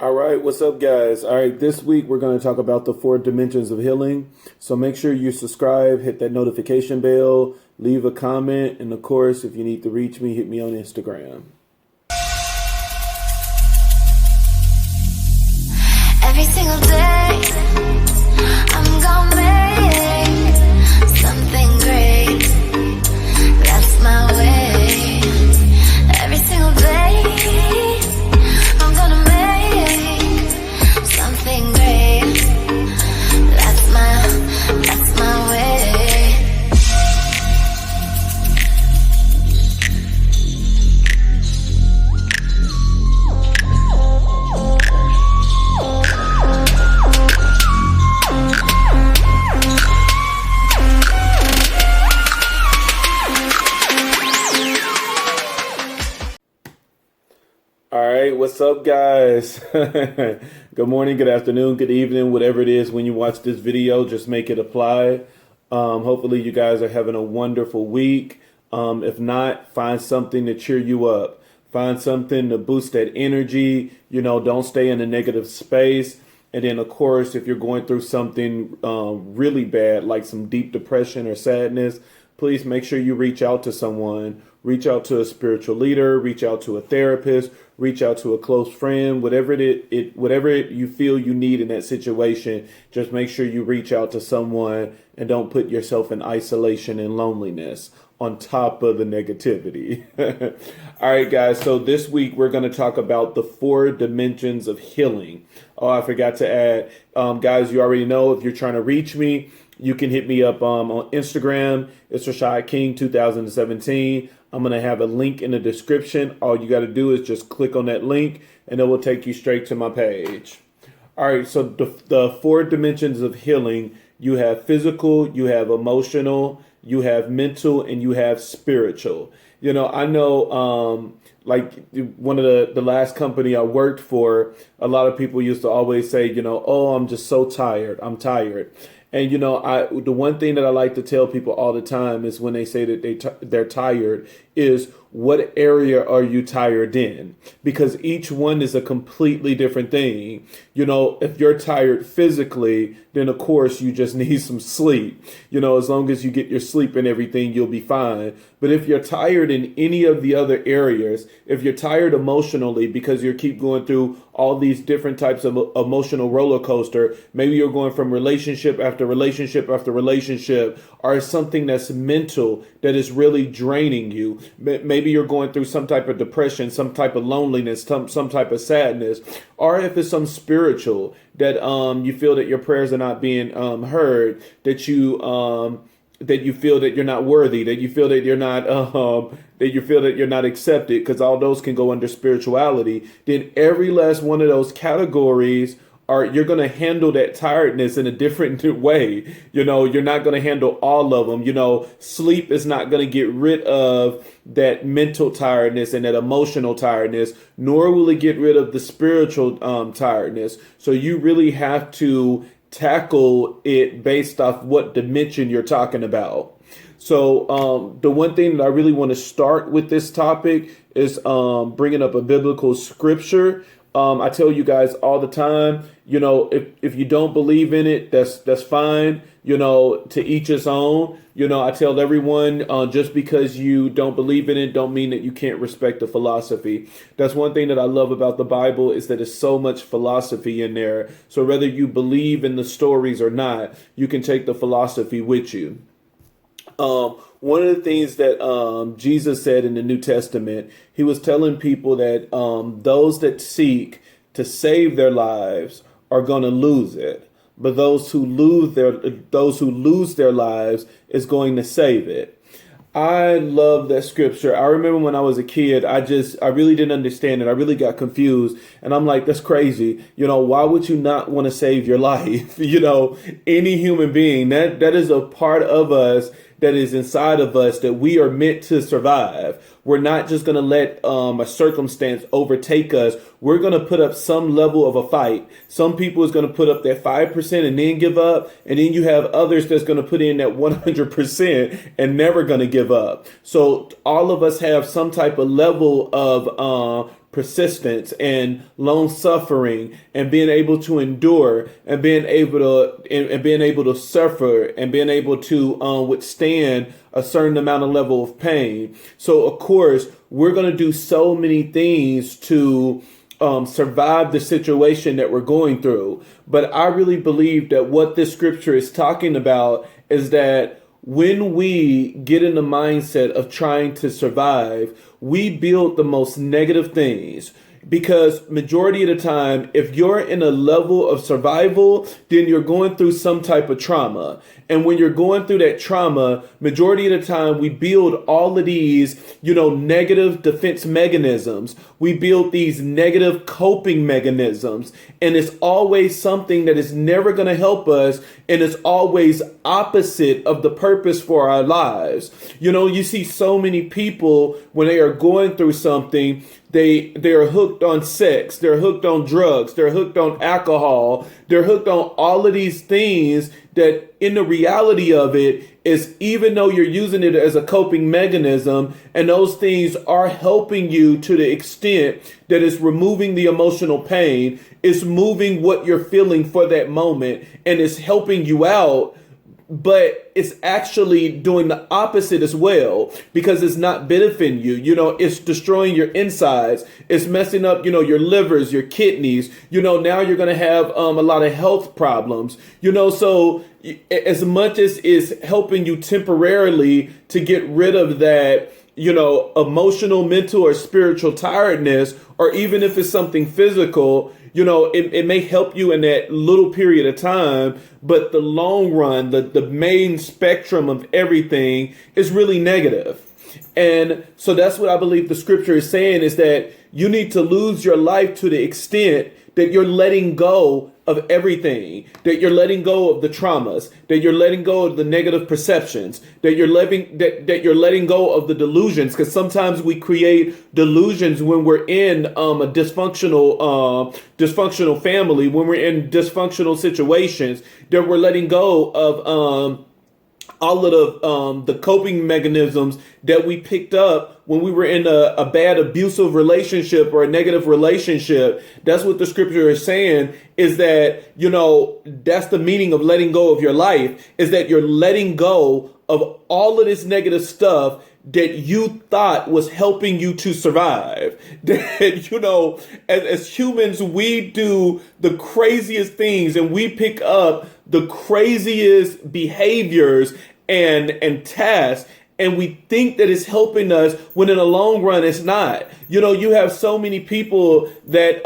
All right, what's up, guys? All right, this week we're going to talk about the four dimensions of healing. So make sure you subscribe, hit that notification bell, leave a comment, and of course, if you need to reach me, hit me on Instagram. Every single day, I'm gonna make something great. That's my way. Every single day, I'm gonna make something great. That's my way. All right, what's up, guys? Good morning, good afternoon, good evening, whatever it is when you watch this video, just make it apply. Hopefully, you guys are having a wonderful week. If not, find something to cheer you up. Find something to boost that energy. Don't stay in a negative space. And then, of course, if you're going through something really bad, like some deep depression or sadness, please make sure you reach out to someone. Reach out to a spiritual leader, reach out to a therapist, reach out to a close friend, whatever you feel you need in that situation. Just make sure you reach out to someone and don't put yourself in isolation and loneliness on top of the negativity. All right, guys. So this week we're going to talk about the four dimensions of healing. Oh, I forgot to add, guys, you already know if you're trying to reach me, you can hit me up on Instagram. It's Rashad King 2017. I'm going to have a link in the description. All you got to do is just click on that link and it will take you straight to my page. All right. So the four dimensions of healing, you have physical, you have emotional, you have mental, and you have spiritual. I know, like one of the last company I worked for, a lot of people used to always say, oh, I'm just so tired. I'm tired. And, the one thing that I like to tell people all the time is when they say that they're tired is what area are you tired in? Because each one is a completely different thing. If you're tired physically, then of course you just need some sleep. As long as you get your sleep and everything, you'll be fine. But if you're tired in any of the other areas, if you're tired emotionally because you keep going through all these different types of emotional roller coaster, maybe you're going from relationship after relationship after relationship, or it's something that's mental that is really draining you. Maybe you're going through some type of depression, some type of loneliness, some type of sadness, or if it's some spiritual that you feel that your prayers are not being heard, that you feel that you're not worthy, that you feel that you're not accepted, because all those can go under spirituality. Then every last one of those categories you're going to handle that tiredness in a different way. You're not going to handle all of them. Sleep is not going to get rid of that mental tiredness and that emotional tiredness, nor will it get rid of the spiritual tiredness. So you really have to tackle it based off what dimension you're talking about. So the one thing that I really want to start with this topic is bringing up a biblical scripture. I tell you guys all the time, if you don't believe in it, that's fine. To each his own. I tell everyone, just because you don't believe in it, don't mean that you can't respect the philosophy. That's one thing that I love about the Bible, is that there's so much philosophy in there. So whether you believe in the stories or not, you can take the philosophy with you. One of the things that Jesus said in the New Testament, he was telling people that those that seek to save their lives are going to lose it, but those who lose their lives is going to save it. I love that scripture. I remember when I was a kid, I really didn't understand it. I really got confused, and I'm like, that's crazy. Why would you not want to save your life? Any human being, that is a part of us that is inside of us that we are meant to survive. We're not just going to let a circumstance overtake us. We're going to put up some level of a fight. Some people is going to put up that 5% and then give up. And then you have others that's going to put in that 100% and never going to give up. So all of us have some type of level of persistence and long suffering and being able to endure and being able to suffer and being able to withstand a certain amount of level of pain. So of course we're going to do so many things to survive the situation that we're going through. But I really believe that what this scripture is talking about is that when we get in the mindset of trying to survive, we build the most negative things. Because majority of the time, if you're in a level of survival, then you're going through some type of trauma. And when you're going through that trauma, majority of the time, we build all of these, negative defense mechanisms. We build these negative coping mechanisms. And it's always something that is never going to help us. And it's always opposite of the purpose for our lives. You see so many people when they are going through something, they are hooked on sex, they're hooked on drugs, they're hooked on alcohol, they're hooked on all of these things that in the reality of it is, even though you're using it as a coping mechanism and those things are helping you to the extent that it's removing the emotional pain, it's moving what you're feeling for that moment and it's helping you out. But it's actually doing the opposite as well, because it's not benefiting you. It's destroying your insides. It's messing up, your livers, your kidneys. Now you're going to have a lot of health problems. So as much as it's helping you temporarily to get rid of that, emotional, mental, or spiritual tiredness, or even if it's something physical, it may help you in that little period of time, but the long run, the main spectrum of everything is really negative. And so that's what I believe the scripture is saying, is that you need to lose your life to the extent that you're letting go of everything, that you're letting go of the traumas, that you're letting go of the negative perceptions, that you're letting go of the delusions. Because sometimes we create delusions when we're in a dysfunctional family, when we're in dysfunctional situations, that we're letting go of all of the coping mechanisms that we picked up when we were in a bad abusive relationship or a negative relationship. That's what the scripture is saying, is that, that's the meaning of letting go of your life, is that you're letting go of all of this negative stuff that you thought was helping you to survive. That, as humans, we do the craziest things and we pick up the craziest behaviors and tasks, and we think that it's helping us when in the long run it's not. You have so many people that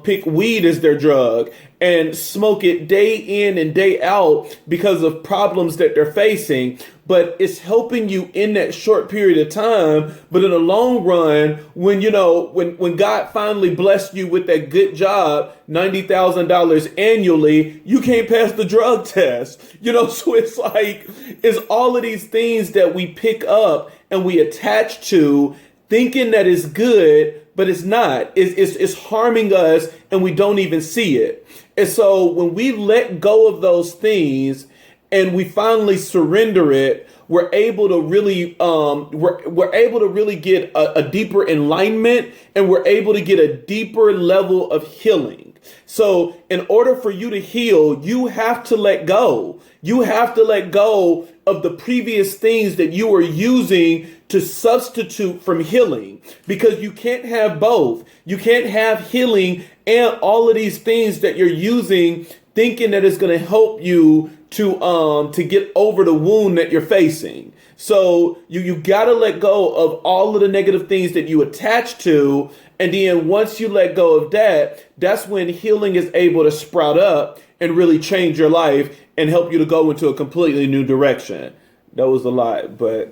pick weed as their drug and smoke it day in and day out because of problems that they're facing. But it's helping you in that short period of time. But in the long run, when God finally blessed you with that good job, $90,000 annually, you can't pass the drug test. So it's like, it's all of these things that we pick up and we attach to, thinking that it's good, but it's not. It's harming us and we don't even see it. And so when we let go of those things and we finally surrender it, we're able to really we're able to really get a deeper alignment, and we're able to get a deeper level of healing. So in order for you to heal, you have to let go. You have to let go of the previous things that you were using to substitute from healing, because you can't have both. You can't have healing and all of these things that you're using thinking that it's going to help you to get over the wound that you're facing. So you got to let go of all of the negative things that you attach to. And then once you let go of that, that's when healing is able to sprout up and really change your life and help you to go into a completely new direction. That was a lot, but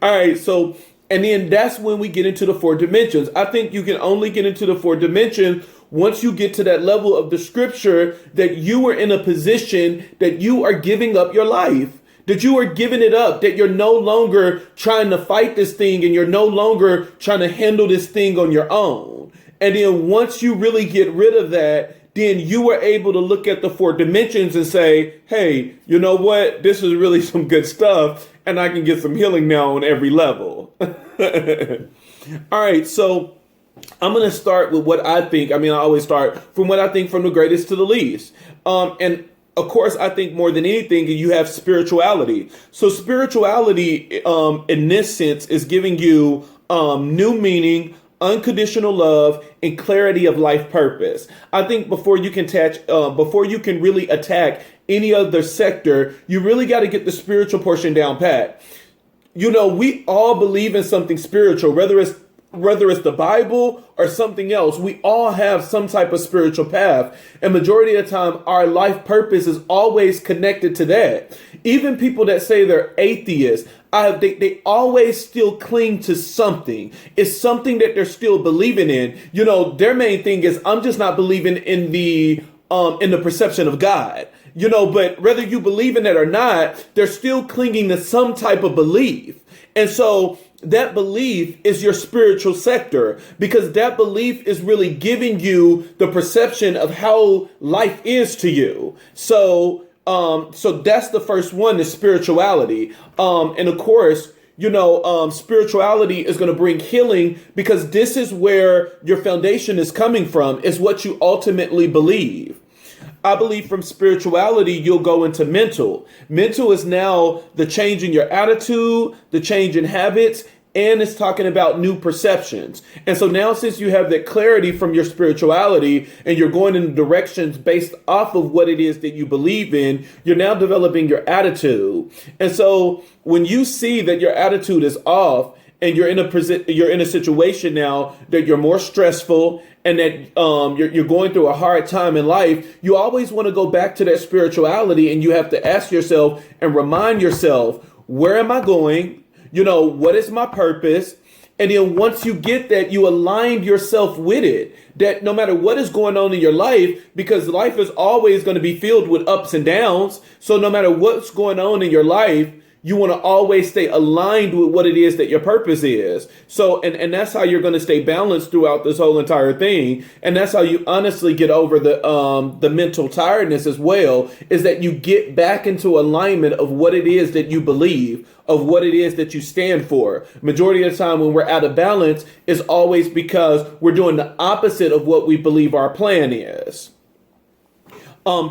all right. So, and then that's when we get into the 4 dimensions. I think you can only get into the 4 dimensions once you get to that level of the scripture that you are in a position that you are giving up your life, that you are giving it up, that you're no longer trying to fight this thing and you're no longer trying to handle this thing on your own. And then once you really get rid of that, then you are able to look at the 4 dimensions and say, hey, you know what? This is really some good stuff, and I can get some healing now on every level. All right, so I'm going to start with what I think. I mean, I always start from what I think from the greatest to the least. And of course, I think more than anything, you have spirituality. So spirituality, in this sense, is giving you new meaning, unconditional love, and clarity of life purpose. I think before you can really attack any other sector, you really got to get the spiritual portion down pat. You know, we all believe in something spiritual, whether it's the Bible or something else. We all have some type of spiritual path, and majority of the time our life purpose is always connected to that. Even people that say they're atheists, they always still cling to something. It's something that they're still believing in. You know, their main thing is, I'm just not believing in the perception of God. You know, but whether you believe in it or not, they're still clinging to some type of belief. And so that belief is your spiritual sector, because that belief is really giving you the perception of how life is to you. So that's the first one, is spirituality. And of course, spirituality is going to bring healing, because this is where your foundation is coming from, is what you ultimately believe. I believe from spirituality, you'll go into mental. Mental is now the change in your attitude, the change in habits, and it's talking about new perceptions. And so now, since you have that clarity from your spirituality and you're going in directions based off of what it is that you believe in, you're now developing your attitude. And so when you see that your attitude is off, and you're in a situation now that you're more stressful, and that you're going through a hard time in life, you always want to go back to that spirituality, and you have to ask yourself and remind yourself, where am I going? You know, what is my purpose? And then once you get that, you align yourself with it. That no matter what is going on in your life, because life is always going to be filled with ups and downs. So no matter what's going on in your life, you want to always stay aligned with what it is that your purpose is. So, and that's how you're going to stay balanced throughout this whole entire thing. And that's how you honestly get over the mental tiredness as well, is that you get back into alignment of what it is that you believe, of what it is that you stand for. Majority of the time when we're out of balance is always because we're doing the opposite of what we believe our plan is.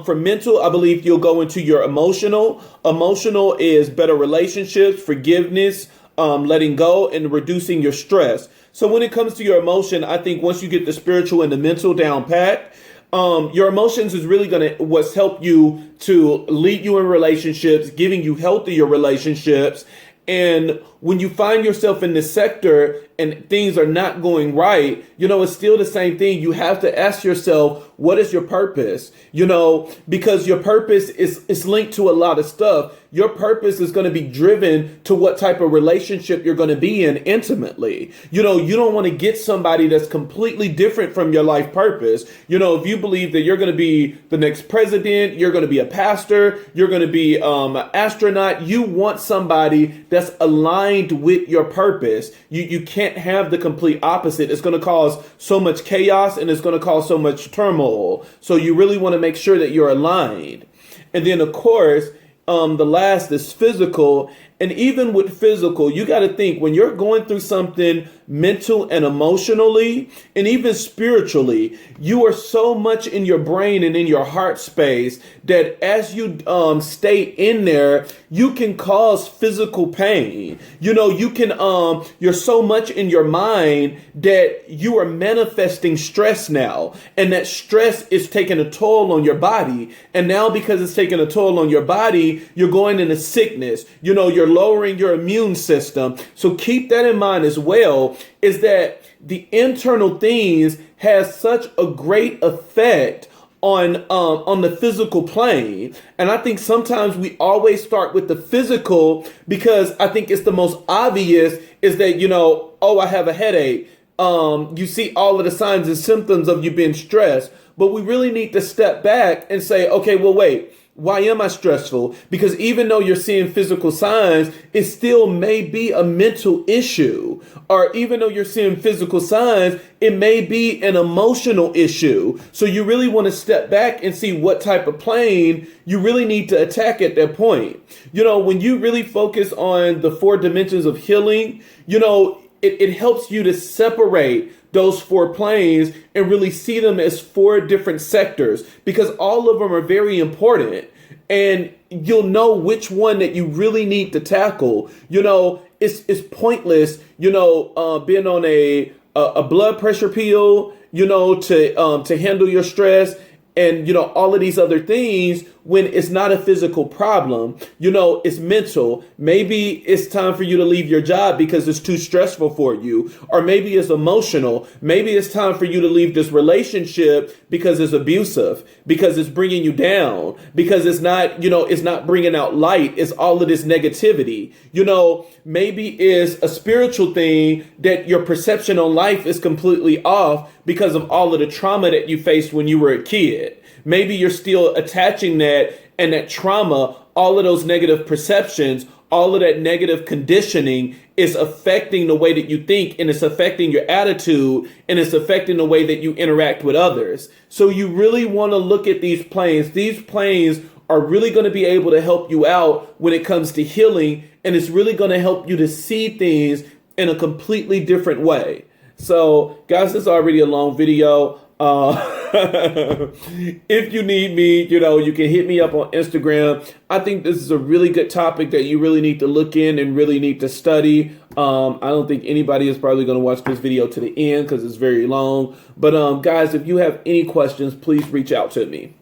For mental, I believe you'll go into your emotional. Emotional is better relationships, forgiveness, letting go, and reducing your stress. So when it comes to your emotion, I think once you get the spiritual and the mental down pat, your emotions is really what's help you to lead you in relationships, giving you healthier relationships. And when you find yourself in this sector and things are not going right, it's still the same thing. You have to ask yourself, what is your purpose? Because your purpose is linked to a lot of stuff. Your purpose is going to be driven to what type of relationship you're going to be in intimately. You don't want to get somebody that's completely different from your life purpose. If you believe that you're going to be the next president, you're going to be a pastor, you're going to be an astronaut, you want somebody that's aligned with your purpose. You can't have the complete opposite. It's going to cause so much chaos, and it's going to cause so much turmoil. So you really want to make sure that you're aligned. And then, of course, the last is physical. And even with physical, you got to think, when you're going through something mental and emotionally, and even spiritually, you are so much in your brain and in your heart space that as you stay in there, you can cause physical pain. You're so much in your mind that you are manifesting stress now, and that stress is taking a toll on your body. And now, because it's taking a toll on your body, you're going into sickness. You're lowering your immune system. So keep that in mind as well, is that the internal things has such a great effect on the physical plane. And I think sometimes we always start with the physical, because I think it's the most obvious, is that, I have a headache. You see all of the signs and symptoms of you being stressed, but we really need to step back and say, okay, well, wait. Why am I stressful? Because even though you're seeing physical signs, it still may be a mental issue. Or even though you're seeing physical signs, it may be an emotional issue. So you really want to step back and see what type of plane you really need to attack at that point. When you really focus on the 4 dimensions of healing, it helps you to separate those 4 planes and really see them as 4 different sectors, because all of them are very important. And you'll know which one that you really need to tackle. It's pointless, being on a blood pressure pill, to handle your stress, and all of these other things, when it's not a physical problem. It's mental. Maybe it's time for you to leave your job because it's too stressful for you, or maybe it's emotional. Maybe it's time for you to leave this relationship because it's abusive, because it's bringing you down, because it's not bringing out light. It's all of this negativity. Maybe it's a spiritual thing, that your perception on life is completely off because of all of the trauma that you faced when you were a kid. Maybe you're still attaching that, and that trauma, all of those negative perceptions, all of that negative conditioning is affecting the way that you think, and it's affecting your attitude, and it's affecting the way that you interact with others. So you really want to look at these planes. These planes are really going to be able to help you out when it comes to healing, and it's really going to help you to see things in a completely different way. So, guys, this is already a long video. If you need me, you can hit me up on Instagram. I think this is a really good topic that you really need to look in and really need to study. I don't think anybody is probably going to watch this video to the end because it's very long. But guys, if you have any questions, please reach out to me.